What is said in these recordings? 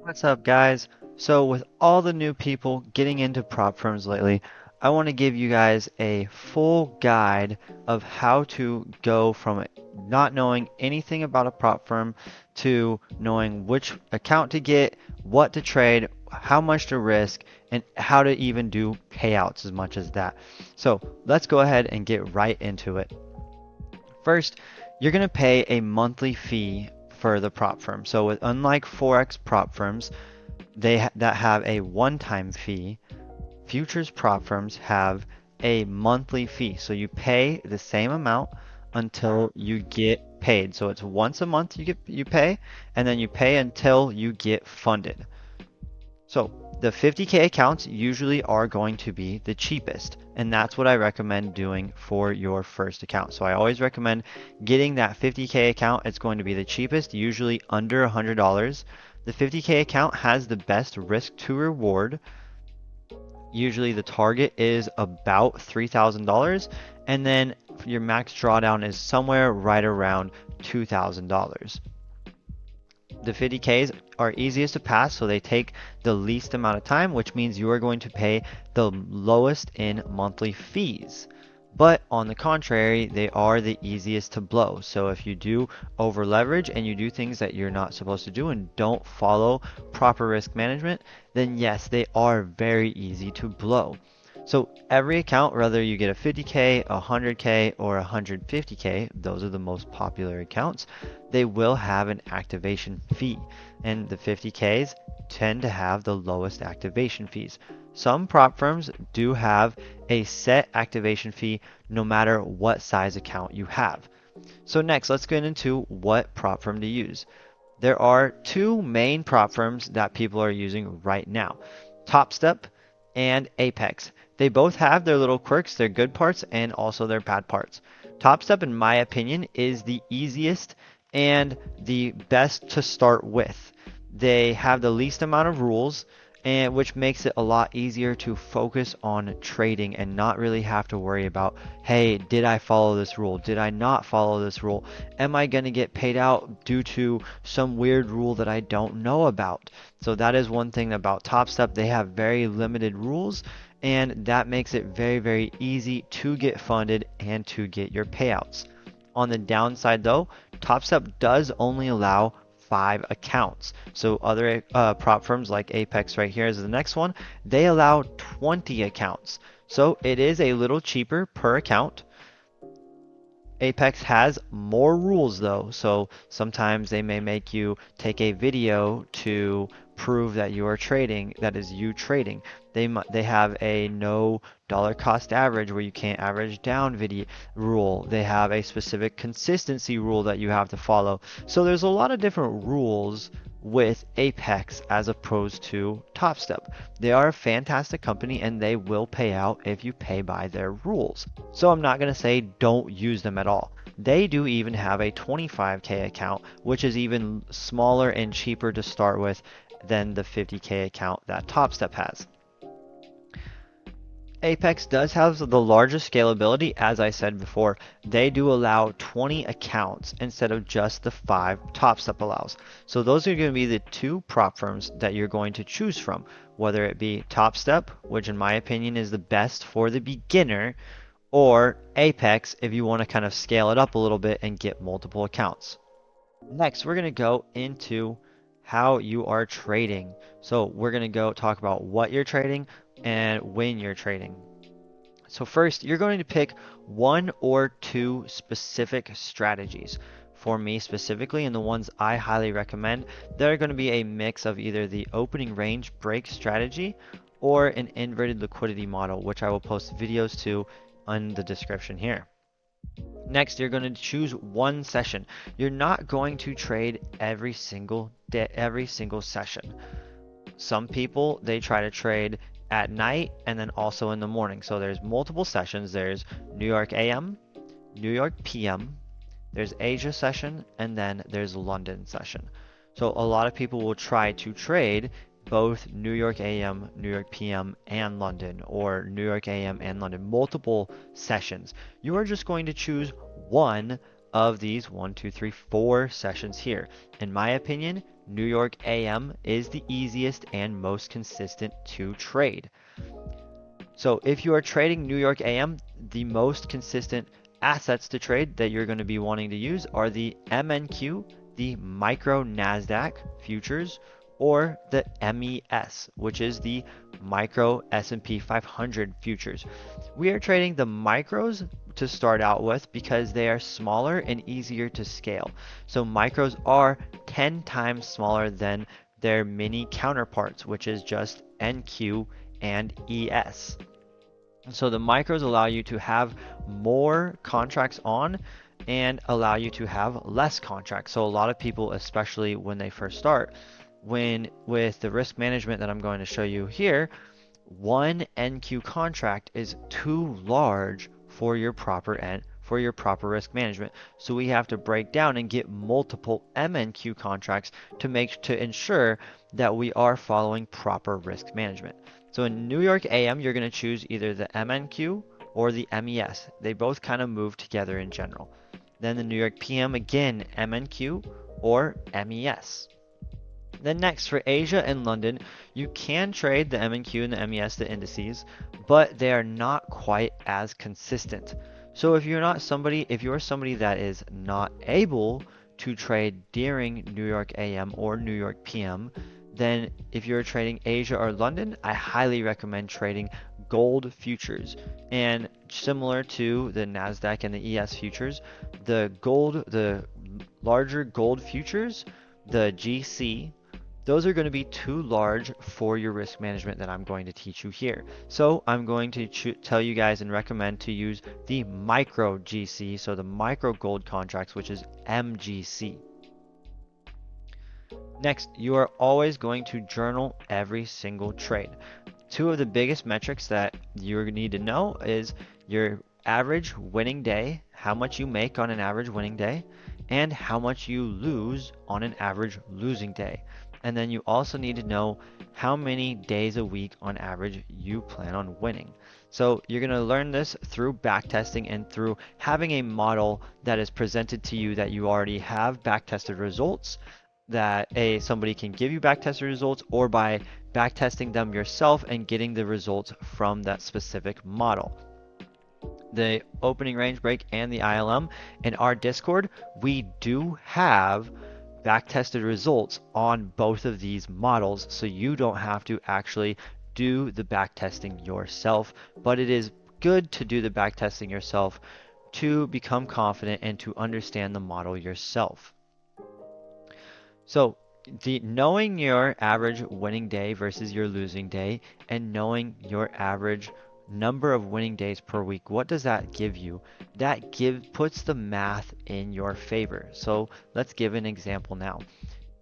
What's up, guys? So, with all the new people getting into prop firms lately, I want to give you guys a full guide of how to go from not knowing anything about a prop firm to knowing which account to get, what to trade, how much to risk, and how to even do payouts as much as that. So, let's go ahead and get right into it. First, you're going to pay a monthly fee for the prop firm. So, unlike Forex prop firms, that have a one-time fee. Futures prop firms have a monthly fee. So you pay the same amount until you get paid. So it's once a month you pay, and then you pay until you get funded. So the 50K accounts usually are going to be the cheapest, and that's what I recommend doing for your first account. So I always recommend getting that 50K account. It's going to be the cheapest, usually under $100. The 50K account has the best risk to reward. Usually the target is about $3,000, and then your max drawdown is somewhere right around $2,000. The 50Ks are easiest to pass, so they take the least amount of time, which means you are going to pay the lowest in monthly fees. But on the contrary, they are the easiest to blow. So if you do over leverage and you do things that you're not supposed to do and don't follow proper risk management, then yes, they are very easy to blow. So every account, whether you get a 50K, a 100K, or a 150K, those are the most popular accounts, they will have an activation fee. And the 50Ks tend to have the lowest activation fees. Some prop firms do have a set activation fee no matter what size account you have. So next, let's get into what prop firm to use. There are two main prop firms that people are using right now, TopStep and Apex. They both have their little quirks, their good parts, and also their bad parts. TopStep, in my opinion, is the easiest and the best to start with. They have the least amount of rules, and which makes it a lot easier to focus on trading and not really have to worry about, hey, did I follow this rule? Did I not follow this rule? Am I going to get paid out due to some weird rule that I don't know about? So that is one thing about TopStep. They have very limited rules, and that makes it very, very easy to get funded and to get your payouts. On the downside though, TopStep does only allow 5 accounts. So other prop firms like Apex right here is the next one, they allow 20 accounts. So it is a little cheaper per account. Apex has more rules though, so sometimes they may make you take a video to prove that you are trading, that is you trading. They have a no dollar cost average where you can't average down video rule. They have a specific consistency rule that you have to follow. So there's a lot of different rules with Apex as opposed to TopStep. They are a fantastic company and they will pay out if you pay by their rules. So I'm not going to say don't use them at all. They do even have a 25K account, which is even smaller and cheaper to start with than the 50K account that TopStep has. Apex does have the largest scalability, as I said before. They do allow 20 accounts instead of just the 5 TopStep allows. So those are going to be the two prop firms that you're going to choose from, whether it be TopStep, which in my opinion is the best for the beginner, or Apex if you want to kind of scale it up a little bit and get multiple accounts. Next, we're going to go into how you are trading. So we're going to go talk about what you're trading and when you're trading. So first, you're going to pick one or two specific strategies. For me specifically, and the ones I highly recommend, they're going to be a mix of either the opening range break strategy or an inverted liquidity model, which I will post videos to in the description here. Next, you're going to choose one session. You're not going to trade every single day, every single session. Some people, they try to trade at night and then also in the morning. So there's multiple sessions. There's New York AM, New York PM, there's Asia session, and then there's London session. So a lot of people will try to trade both New York AM, New York PM, and London, or New York AM and London, multiple sessions. You are just going to choose one of these 1, 2, 3, 4 sessions here. In my opinion, New York AM is the easiest and most consistent to trade. So if you are trading New York AM, the most consistent assets to trade that you're going to be wanting to use are the MNQ, the micro NASDAQ futures, or the MES, which is the micro S&P 500 futures. We are trading the micros to start out with because they are smaller and easier to scale. So micros are 10 times smaller than their mini counterparts, which is just NQ and ES. So the micros allow you to have more contracts on and allow you to have less contracts. So a lot of people, especially when they first start, when with the risk management that I'm going to show you here, one NQ contract is too large for your proper risk management. So we have to break down and get multiple MNQ contracts to ensure that we are following proper risk management. So in New York AM, you're going to choose either the MNQ or the MES. They both kind of move together in general. Then the New York PM, again, MNQ or MES. Then next, for Asia and London, you can trade the MNQ and the MES, the indices, but they are not quite as consistent. So if you're somebody that is not able to trade during New York AM or New York PM, then if you're trading Asia or London, I highly recommend trading gold futures. And similar to the NASDAQ and the ES futures, the larger gold futures, the GC, those are going to be too large for your risk management that I'm going to teach you here. So I'm going to tell you guys and recommend to use the micro GC, so the micro gold contracts, which is MGC. Next, you are always going to journal every single trade. Two of the biggest metrics that you need to know is your average winning day, how much you make on an average winning day, and how much you lose on an average losing day. And then you also need to know how many days a week on average you plan on winning. So you're going to learn this through backtesting and through having a model that is presented to you that you already have backtested results, that somebody can give you backtested results, or by backtesting them yourself and getting the results from that specific model. The opening range break and the ILM in our Discord, we do have backtested results on both of these models, so you don't have to actually do the backtesting yourself, but it is good to do the backtesting yourself to become confident and to understand the model yourself. So knowing your average winning day versus your losing day, and knowing your average number of winning days per week, what does that give you? That puts the math in your favor. So let's give an example now.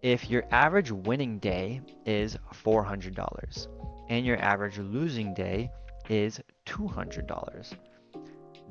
If your average winning day is $400 and your average losing day is $200,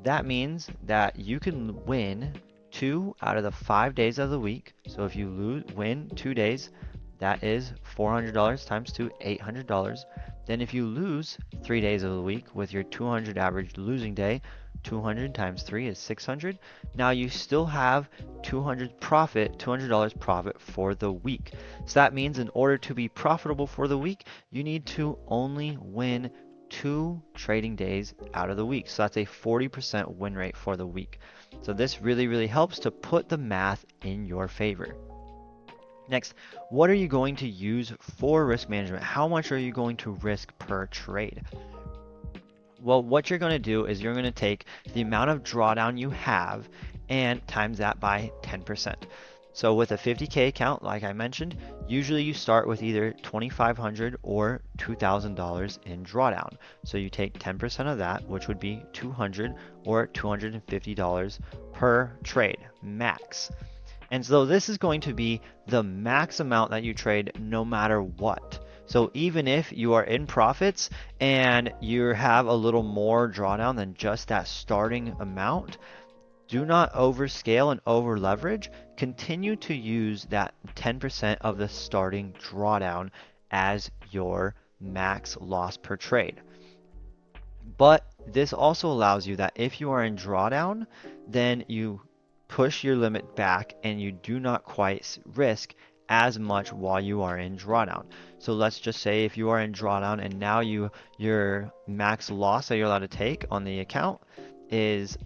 that means that you can win 2 out of the 5 days of the week. So if you win 2 days, that is $400 times 2, $800. Then if you lose 3 days of the week with your 200 average losing day, 200 times 3 is 600. Now you still have $200 profit for the week. So that means in order to be profitable for the week, you need to only win 2 trading days out of the week. So that's a 40% win rate for the week. So this really, really helps to put the math in your favor. Next, what are you going to use for risk management? How much are you going to risk per trade? Well, what you're going to do is you're going to take the amount of drawdown you have and times that by 10%. So with a 50K account, like I mentioned, usually you start with either $2,500 or $2,000 in drawdown. So you take 10% of that, which would be $200 or $250 per trade, max. And so this is going to be the max amount that you trade no matter what. So even if you are in profits and you have a little more drawdown than just that starting amount, do not overscale and over leverage. Continue to use that 10% of the starting drawdown as your max loss per trade. But this also allows you that if you are in drawdown, then you push your limit back and you do not quite risk as much while you are in drawdown. So let's just say if you are in drawdown and now your max loss that you're allowed to take on the account is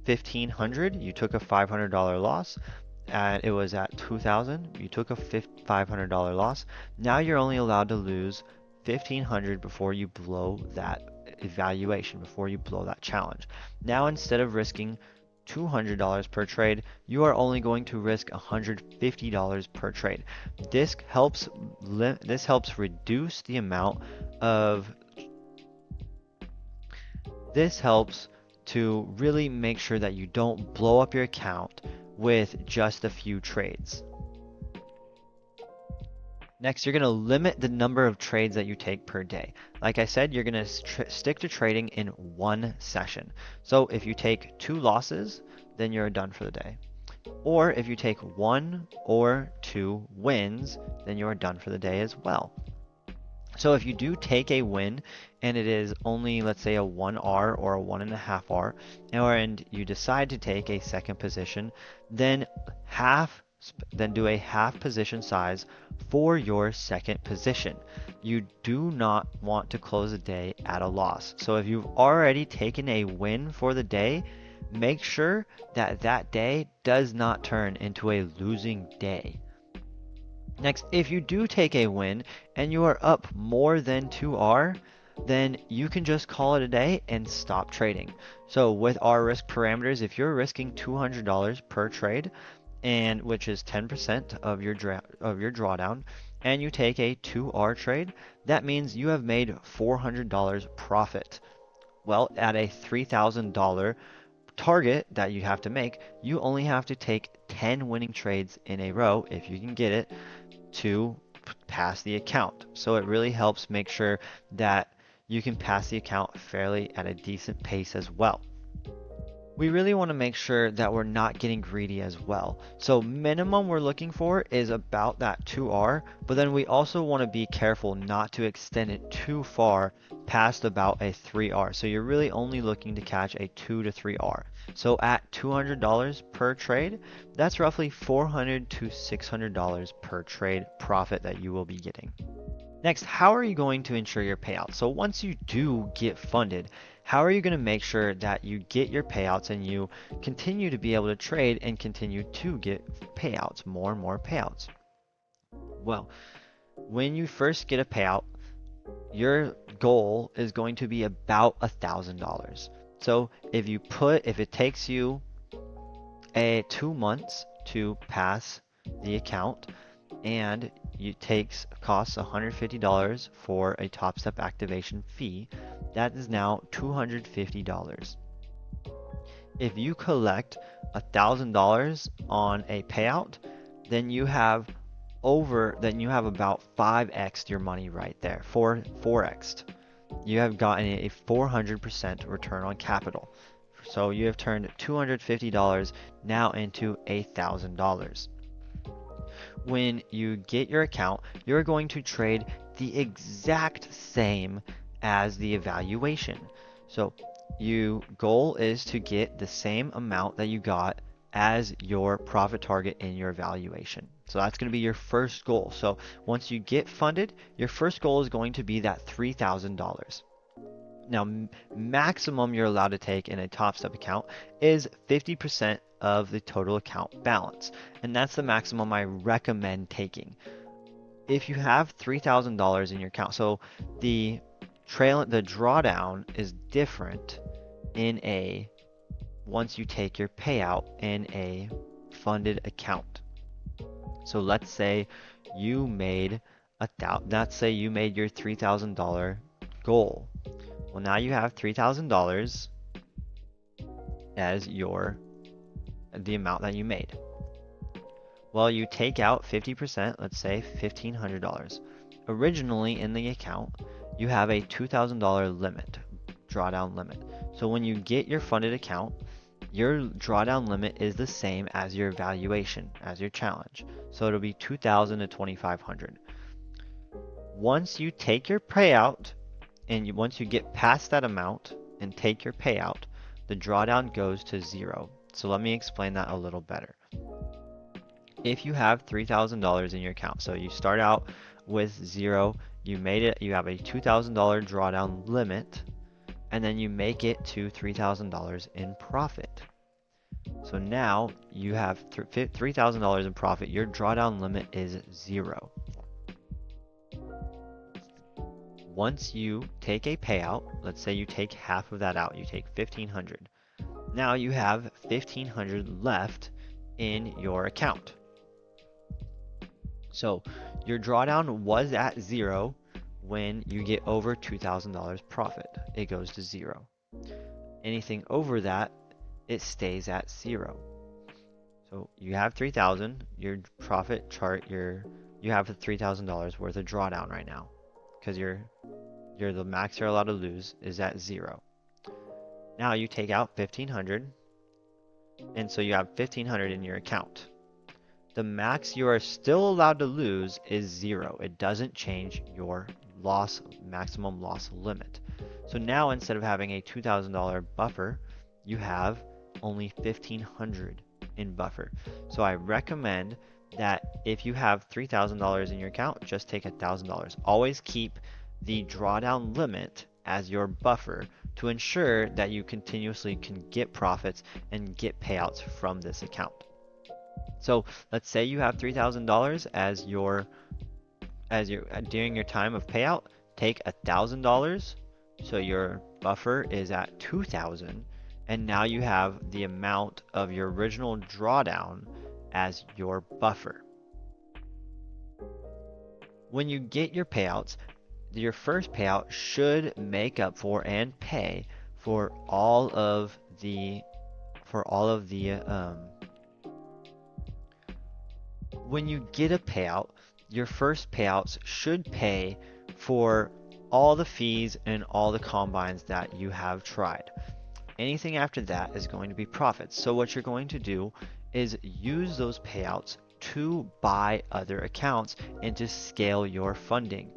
1,500. You took a $500 loss and it was at 2,000. You took a $500 loss. Now you're only allowed to lose 1,500 before you blow that evaluation, before you blow that challenge. Now instead of risking $200 per trade, you are only going to risk $150 per trade. This helps reduce the amount of this helps to really make sure that you don't blow up your account with just a few trades. Next, you're going to limit the number of trades that you take per day. Like I said, you're going to stick to trading in one session. So if you take 2 losses, then you're done for the day. Or if you take 1 or 2 wins, then you're done for the day as well. So if you do take a win and it is only, let's say, a 1R or a 1.5R, and you decide to take a second position, then do a half position size for your second position. You do not want to close the day at a loss. So if you've already taken a win for the day, make sure that that day does not turn into a losing day. Next, if you do take a win and you are up more than 2R, then you can just call it a day and stop trading. So with our risk parameters, if you're risking $200 per trade, and which is 10% of your drawdown, and you take a 2R trade, that means you have made $400 profit. Well, at a $3,000 target that you have to make, you only have to take 10 winning trades in a row, if you can get it, to pass the account. So it really helps make sure that you can pass the account fairly at a decent pace as well. We really want to make sure that we're not getting greedy as well. So minimum we're looking for is about that 2R, but then we also want to be careful not to extend it too far past about a 3R. So you're really only looking to catch a 2 to 3R. So at $200 per trade, that's roughly $400 to $600 per trade profit that you will be getting. Next, how are you going to ensure your payout? So once you do get funded, how are you going to make sure that you get your payouts and you continue to be able to trade and continue to get payouts, more and more payouts? Well, when you first get a payout, your goal is going to be about $1,000. So if it takes you 2 months to pass the account, and it costs $150 for a top step activation fee, that is now $250. If you collect $1,000 on a payout, then you have about 5x your money right there, 4x. You have gotten a 400% return on capital. So you have turned $250 now into $1,000. When you get your account, you're going to trade the exact same as the evaluation. So your goal is to get the same amount that you got as your profit target in your evaluation. So that's going to be your first goal. So once you get funded, your first goal is going to be that $3,000. Now, maximum you're allowed to take in a Top Step account is 50% of the total account balance, and that's the maximum I recommend taking. If you have $3,000 in your account, so the drawdown is different once you take your payout in a funded account. So let's say you made your $3,000 goal. Well, now you have $3,000 as the amount that you made. Well, you take out 50%, let's say $1,500. Originally in the account, you have a $2,000 limit, drawdown limit. So when you get your funded account, your drawdown limit is the same as your evaluation, as your challenge. So it'll be $2,000 to $2,500. Once you take your payout, and once you get past that amount and take your payout, the drawdown goes to 0. So let me explain that a little better. If you have $3,000 in your account, so you start out with zero, you made it, you have a $2,000 drawdown limit, and then you make it to $3,000 in profit. So now you have $3,000 in profit. Your drawdown limit is zero. Once you take a payout, let's say you take half of that out, you take 1,500. Now you have 1,500 left in your account. So your drawdown was at zero. When you get over $2,000 profit, it goes to zero. Anything over that, it stays at zero. So you have 3,000, your profit chart, you have $3,000 worth of drawdown right now, because the max you're allowed to lose is at zero. Now you take out 1,500, and so you have 1,500 in your account. The max you are still allowed to lose is zero. It doesn't change your maximum loss limit. So now instead of having a $2,000 buffer, you have only 1,500 in buffer. So I recommend that if you have $3,000 in your account, just take $1,000. Always keep the drawdown limit as your buffer to ensure that you continuously can get profits and get payouts from this account. So let's say you have $3,000 as your during your time of payout, take $1,000, so your buffer is at 2,000, and now you have the amount of your original drawdown as your buffer. When you get your payouts, your first payout should make up for and pay for all of the when you get a payout, your first payouts should pay for all the fees and all the combines that you have tried. Anything after that is going to be profits. So what you're going to do is use those payouts to buy other accounts and to scale your funding.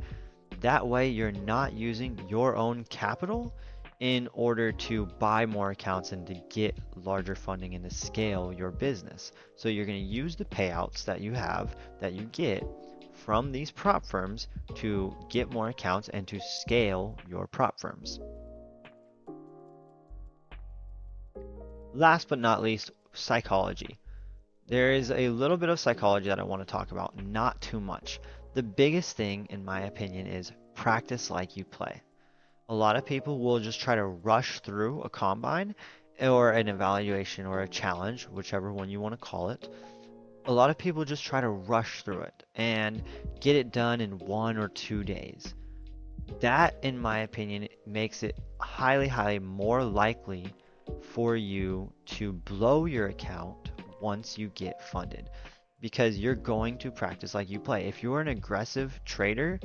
That way you're not using your own capital in order to buy more accounts and to get larger funding and to scale your business. So you're going to use the payouts that you get from these prop firms to get more accounts and to scale your prop firms. Last but not least, psychology. There is a little bit of psychology that I want to talk about, not too much. The biggest thing, in my opinion, is practice like you play. A lot of people will just try to rush through a combine or an evaluation or a challenge, whichever one you want to call it. A lot of people just try to rush through it and get it done in 1 or 2 days. That, in my opinion, makes it highly, highly more likely for you to blow your account once you get funded, because you're going to practice like you play. If you're an aggressive trader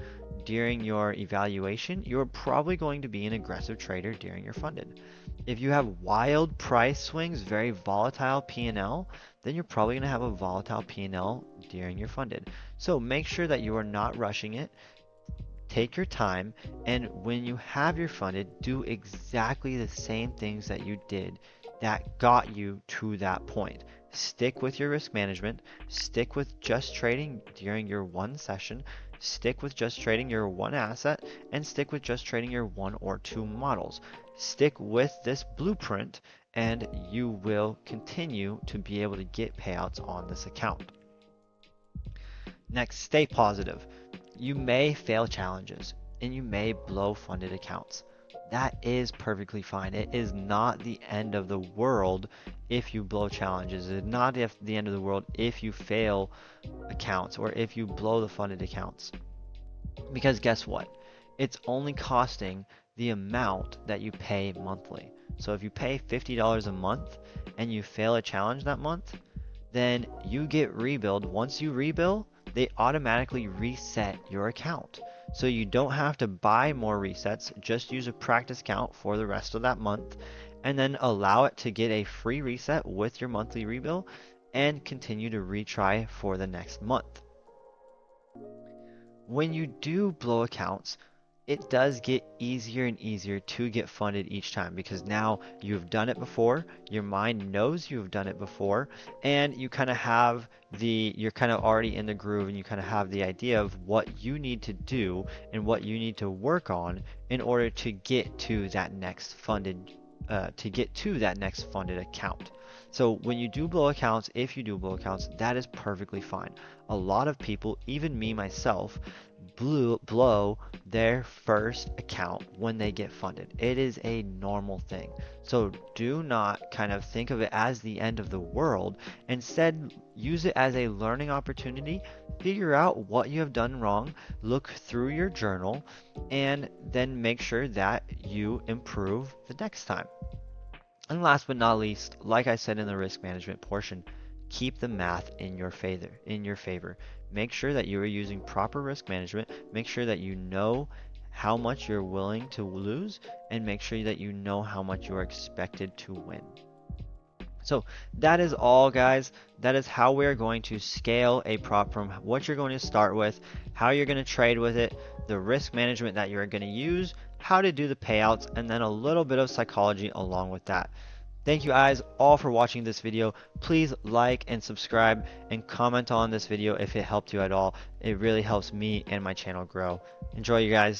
during your evaluation, you're probably going to be an aggressive trader during your funded. If you have wild price swings, very volatile P&L, then you're probably going to have a volatile P&L during your funded. So make sure that you are not rushing it. Take your time, and when you have your funded, do exactly the same things that you did that got you to that point. Stick with your risk management, stick with just trading during your one session, stick with just trading your one asset, and stick with just trading your 1 or 2 models. Stick with this blueprint, and you will continue to be able to get payouts on this account. Next, stay positive. You may fail challenges, and you may blow funded accounts. That is perfectly fine. It is not the end of the world if you blow challenges. It is not the end of the world if you fail accounts or if you blow the funded accounts. Because guess what? It's only costing the amount that you pay monthly. So if you pay $50 a month and you fail a challenge that month, then you get rebilled. Once you rebill, they automatically reset your account. So you don't have to buy more resets, just use a practice account for the rest of that month, and then allow it to get a free reset with your monthly rebill and continue to retry for the next month. When you do blow accounts, it does get easier and easier to get funded each time because now you've done it before, your mind knows you've done it before, and you kind of have you're kind of already in the groove and you kind of have the idea of what you need to do and what you need to work on in order to get to that next funded account. So when you do blow accounts, if you do blow accounts, that is perfectly fine. A lot of people, even me myself, blow their first account when they get funded. It is a normal thing. So do not kind of think of it as the end of the world. Instead, use it as a learning opportunity. Figure out what you have done wrong, look through your journal, and then make sure that you improve the next time. And last but not least, like I said in the risk management portion, keep the math in your favor. Make sure that you are using proper risk management. Make sure that you know how much you're willing to lose, and make sure that you know how much you are expected to win. So that is all, guys. That is how we're going to scale a prop from what you're going to start with, how you're going to trade with it, the risk management that you're going to use, how to do the payouts, and then a little bit of psychology along with that. Thank you guys all for watching this video. Please like and subscribe and comment on this video if it helped you at all. It really helps me and my channel grow. Enjoy, you guys.